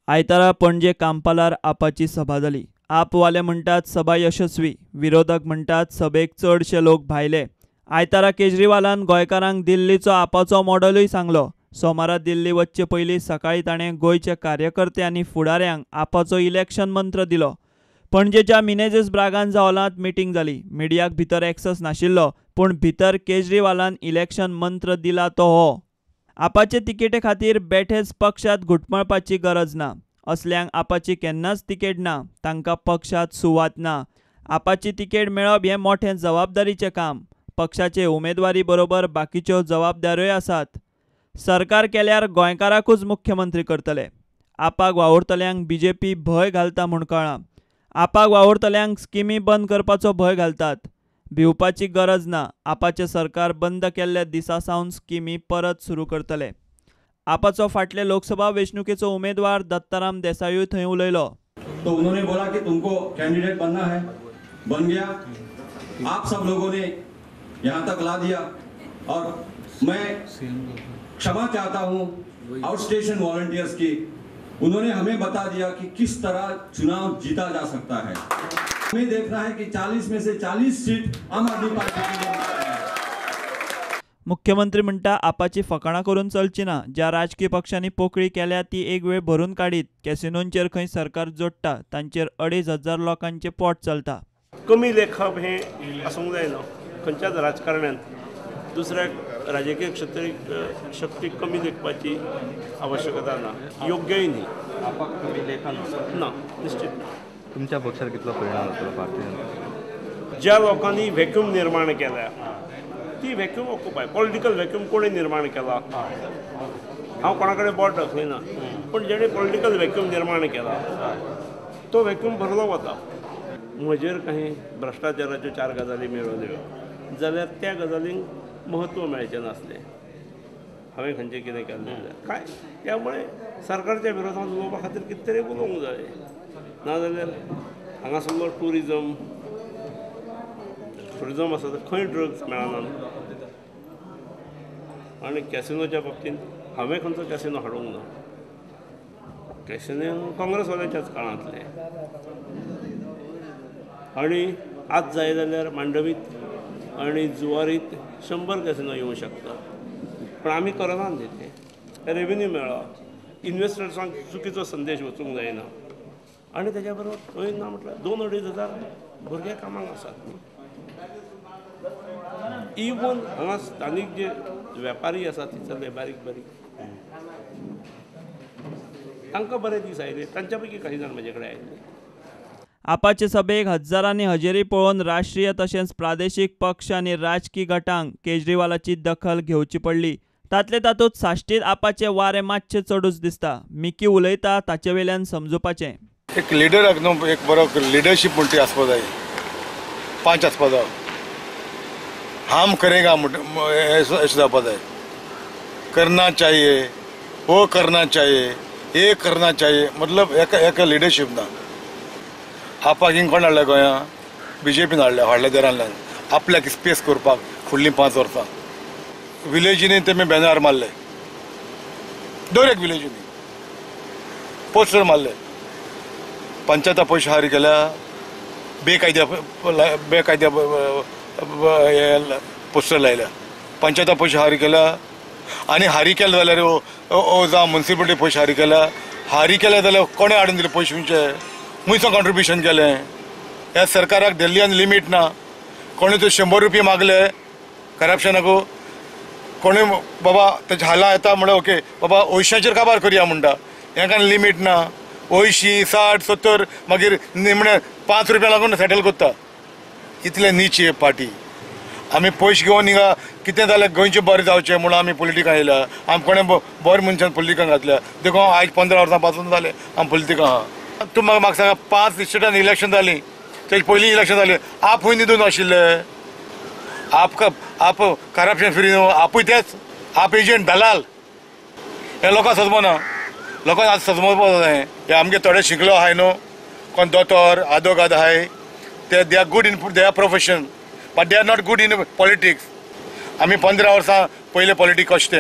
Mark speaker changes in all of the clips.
Speaker 1: आयतारा पणजे कांपालार आपाची सभा जाली। आपवाले म्हणटात सभा यशस्वी, विरोधक म्हणटात सभेक चडशे लोक भायले। आयतारा केजरीवालान गोंयकारांक दिल्लीचो आपाचो मॉडेलूय सांगलो। सोमारा दिल्ली वच्चे पयलीं सकाळीं ताणें गोंयचे कार्यकर्ते आनी फुडाऱ्यांक आपाचो इलेक्शन मंत्र दिलो। पणजेच्या मिनेझिस ब्रागांज हॉलांत मिटींग जाली। मिडियाक भितर एक्सेस नाशिल्लो, पूण भितर केजरीवालान इलेक्शन मंत्र दिला तो हो: आपाचे तिकेटे खातीर बेठेच पक्षांत घुटमळपाची गरज ना। असल्यांक आपाची केन्नाच तिकेट ना, तांकां पक्षांत सुवात ना। आपाची तिकेट मेळप हें मोठें जबाबदारीचें काम। पक्षाचे उमेदवारी बरोबर बाकीच्यो जबाबदाऱ्योय आसात। सरकार केल्यार गोंयकारांकूच मुख्यमंत्री करतले। आपाक वावुरतल्यांक बीजेपी भंय घालता म्हूण कळ्ळां। आपाक वावुरतल्यांक स्किमी बंद करपाचो भंय घालतात। भिवपाची गरज ना, आपाचें सरकार बंद केल्ल्या दिसा सावन स्किमी परत सुरू करतले। आपाचो फाटले लोकसभा वेंचणुकेचो उमेदवार दत्ताराम देसाईय थंय उलयलो।
Speaker 2: तो उन्होंने बोला कि तुमको कैंडिडेट बनना है, बन गया। आप सब लोगों ने यहाँ तक ला दिया और मैं क्षमा चाहता हूँ आउट स्टेशन वॉलंटियर्स की। उन्होंने हमें बता दिया कि किस तरह चुनाव जीता जा सकता है। हमें देखना है कि 40 में से 40 सीट आम आदमी पार्टी की है।
Speaker 1: मुख्यमंत्री म्हणटा आपाची फकाणां करून चलची ना। ज्या राजकीय पक्षांनी पोकळी केल्या ती एक वेळ भरून काडीत। कॅसिनोंचेर खंय सरकार जोडटा तांचेर 2,500 लोकांचे पोट चलता।
Speaker 3: कमी लेखप हें आसूंक जायना खंयच्याच राजकारण्यांत। दुसऱ्याक राजकीय शक्तीक कमी लेखपाची आवश्यकता ना, योग्यय न्ही।
Speaker 4: कमी लेखन
Speaker 3: ना, निश्चित ना।
Speaker 4: तुमच्या पक्षार कितलो परिणाम जातलो भारतीय?
Speaker 3: ज्या लोकांनी व्हॅक्यूम निर्माण केल्या ती व्हॅक्यूम ऑक्युपाय, पॉलिटिकल व्हॅक्यूम कोणी निर्माण केला? हांव कोणा कडेन बोट दाखयना, पण जेणे पॉलिटिकल व्हॅक्यूम निर्माण केला तो व्हॅक्यूम भरलो वता। म्हजेर काही भ्रश्टाचाराच्यो 4 गजाली मेळल्यो जाल्यार त्या गजालींक महत्व मेळचें नासलें। हांवें खंयचें कितें केल्लें काय, त्यामुळे सरकारच्या विरोधांत उलोवपा खातीर कितें तरी उलोवंक जाय। नाजाल्यार हांगासरलो टुरिजम आसा तर खंय ड्रग्स मेळना। आनी कॅसिनोच्या बाबतींत हांवें खंयचो कॅसिनो हाडूंक ना। कॅसिनो काँग्रेसवाल्यांच्याच काळांतले। आनी आज जाय जाल्यार मांडवीत आनी जुवारीत 100 कॅसिनो येवंक शकता, पण आमी करनात न्ही तें। रेव्हेन्यू मेळ्ळा, इन्वेस्टर्सांक चुकीचो संदेश वचूंक जायना। आनी तेच्या बरोबर थंय ना म्हटल्यार 2-2,500 भुरगे कामाक आसात। इवन हांगा स्थानीक जे वेपारी आसात तितले बारीक तांकां बरे दीस आयले, तांच्या पैकी काही जाण म्हजे कडेन आयले।
Speaker 1: आपाचे सभेक हजारांनी हजेरी पळोवन राष्ट्रीय तशेंच प्रादेशीक पक्ष आनी राजकीय गटांक केजरीवालाची दखल घेवची पडली। तातले तातूंत साश्टीत आपाचे वारे मातशे चडूच दिसता। मिकी उलयता ताचे वयल्यान समजुपाचें।
Speaker 5: एक लिडराक न्हू, एक बरो लिडरशीप म्हणटी आसपा जाय, 5 आसपा जाय। हम करेगा अशें जावपा जाय। करना चाहिए, वो करना चाहिए, ये करना चाहिए, मतलब एका लिडरशीप ना। आपाक हिंग कोण हाडल्या गोंया? बीजेपीन हाडल्या, व्हडल्या दरांतल्यान आपल्याक स्पेस करपाक फुडलीं 5 वर्सां। विलेजींनी तेमी बॅनर मारले, दर एक विलेजींनी पोस्टर मारले। पंचायता पयशे हारी केल्या, बेकायद्या पोस्टर लायल्या। पंचायता पयशे हारी केल्या, आनी हारी केले जाल्यार जावं म्युनिसिपालिटी पयशे हारी केल्या। हारी केले जाल्यार कोणे हाडून दिले पयशे तुमचे? खुंयचो कॉन्ट्रिब्युशन केलें? ह्या सरकाराक दिल्लीन लिमीट ना। कोणी तो 100 रुपया मागले करप्शनाक, कोणी बाबा तेजे हाला येता म्हणल्यार ओके बाबा 80चेर काबार करया म्हणटा, हेका लिमीट ना। 80, 60, 70 मागीर निमणे 5 रुपया लागून सेटल करता। इतले नीच हे पार्टी। आमी पयशे घेवन हिंगा कितें जाल्यार गोंयचें बरें जावचें म्हणून आमी पॉलिटिकान येयल्या। आमी कोणें बरें मनशान पॉलिटिकान घातल्या, देखून आयज 15 वर्सां पासून जालें आमी पॉलिटिकान आहा। तूं म्हाका सांगा, 5 स्टेटान इलेक्शन जालीं, तेजे पयलीं इलेक्शन जालें, आपूय न्हिदून आशिल्ले। आप करप्शन फ्री न्हू, आपूय तेच आप एजंट दलाल। हे लोकांक सजमना, लोकांक आज सजमोवपा जाय। हे आमगे थोडे शिकलो आहाय न्हू, कोण दोतोर आदोगाद आहाय, they are good in their profession, but they are not good in politics. आमी 15 वर्सां पयले पॉलिटिक्स आसते,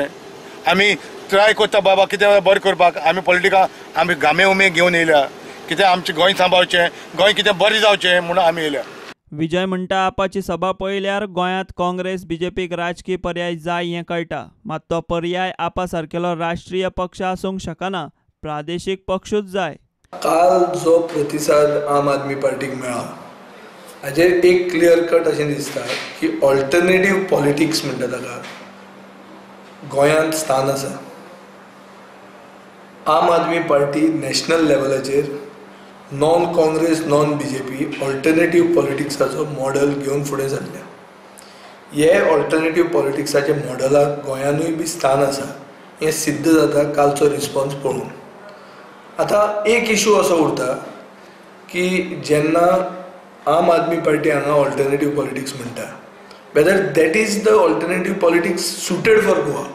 Speaker 5: आमी ट्राय करता बाबा कितें बरें करपाक आमी पॉलिटिका आमी घामे उमे घेवन येयल्या कितें आमचें गोंय सांबाळचें गोंय कितें बरें जावचें म्हणून आमी येयल्या.
Speaker 1: विजय म्हणटा आपाची सभा पळयल्यार गोंयांत काँग्रेस बीजेपीक राजकीय पर्याय जाय हें कळटा, मात तो पर्याय आपा सारकेलो राष्ट्रीय पक्ष आसूंक शकना, प्रादेशीक पक्षूच जाय.
Speaker 6: काल जो प्रतिसाद आम आदमी पार्टीक मेळ्ळा हाजेर एक क्लियर कट अशें दिसता की ऑल्टरनेटीव पॉलिटिक्स म्हणटा ताका गोंयांत स्थान आसा. आम आदमी पार्टी नॅशनल लेवलाचेर non Congress non BJP alternative पॉलिटिक्साचो मॉडल घेवन फुडें सरल्या. हे ऑल्टरनेटीव पॉलिटिक्साच्या मॉडलाक गोंयानूय बी स्थान आसा हें सिद्ध जाता कालचो रिस्पॉन्स पळोवन. आतां एक इशू असो उरता की जेन्ना आम आदमी पार्टी हांगा ऑल्टरनेटीव पॉलिटिक्स म्हणटा whether that is the alternative politics suited for Goa.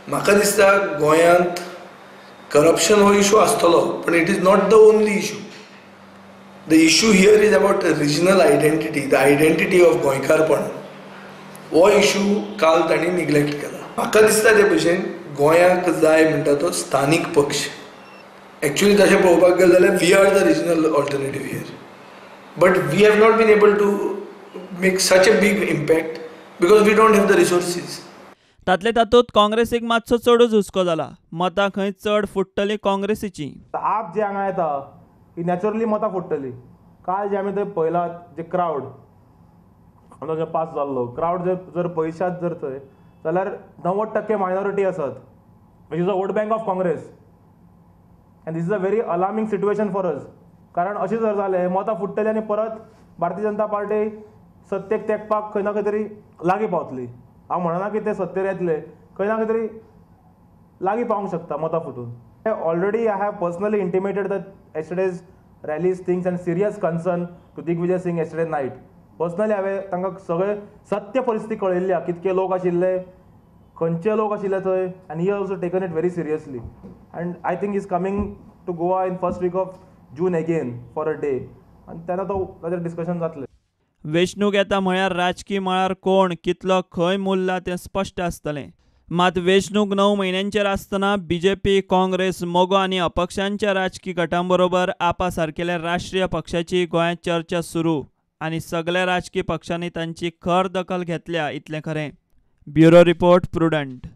Speaker 6: म्हाका दिसता गोंयांत करप्शन हो इशू आसतलो पण it is not the only issue. The issue here is about regional identity, the identity of गोंयकारपण. हो इशू काल तांणी निग्लेक्ट केला. म्हाका दिसता ते भशेन गोंयाक जाय म्हणटा तो स्थानीक पक्ष. एक्चुअली तशें पळोवपाक गेलें जाल्यार we are the regional alternative here but we have not been able to make such a big impact because we don't have the resources.
Speaker 1: तातले तातूंत काँग्रेसीक मातसो चडूच हुस्को जाला. मतां खंय चड फुट्टली काँग्रेसीची.
Speaker 7: आप जे हांगा येता ही नॅचरली मतां फुट्टली. काल जे आमी थंय पळयलात जे क्रावड आमचो जे पास जाल्लो क्रावड जर पळयशात जर थंय जाल्यार 90% मायनॉरिटी आसात which is a vote bank of Congress and this is a very alarming situation for us. कारण अशें जर जालें मतां फुट्टली आनी परत भारतीय जनता पार्टी सत्तेक तेंकपाक खंय ना खंय तरी लागीं पावतली. हांव म्हणना की ते सत्तेर येतले, खंय ना खंय तरी लागीं पावूंक शकता मतां फुटून. Already I have personally intimated that yesterday's rallies things and serious concern to Digvijay Singh yesterday night. Personally हांवें तांकां सगळे सत्य परिस्थिती कळयल्या कितके लोक आशिल्ले, खंयचे लोक आशिल्ले थंय and he also taken it very seriously and I think is coming to Goa in first week of June again for a day आनी तेन्ना तो ताचेर डिस्कशन जातलें.
Speaker 1: वेंचणूक येता म्हळ्यार राजकीय मळार कोण कितलो खंय मुरला तें स्पश्ट आसतलें. मात वेंचणूक 9 म्हयन्यांचेर आसतना बीजेपी, काँग्रेस, मोगो आनी अपक्षांच्या राजकीय गटां बरोबर आपा सारकेल्या राष्ट्रीय पक्षाची गोंयांत चर्चा सुरू आनी सगळ्या राजकीय पक्षांनी तांची खर दखल घेतल्या इतलें खरें. Bureau report, prudent.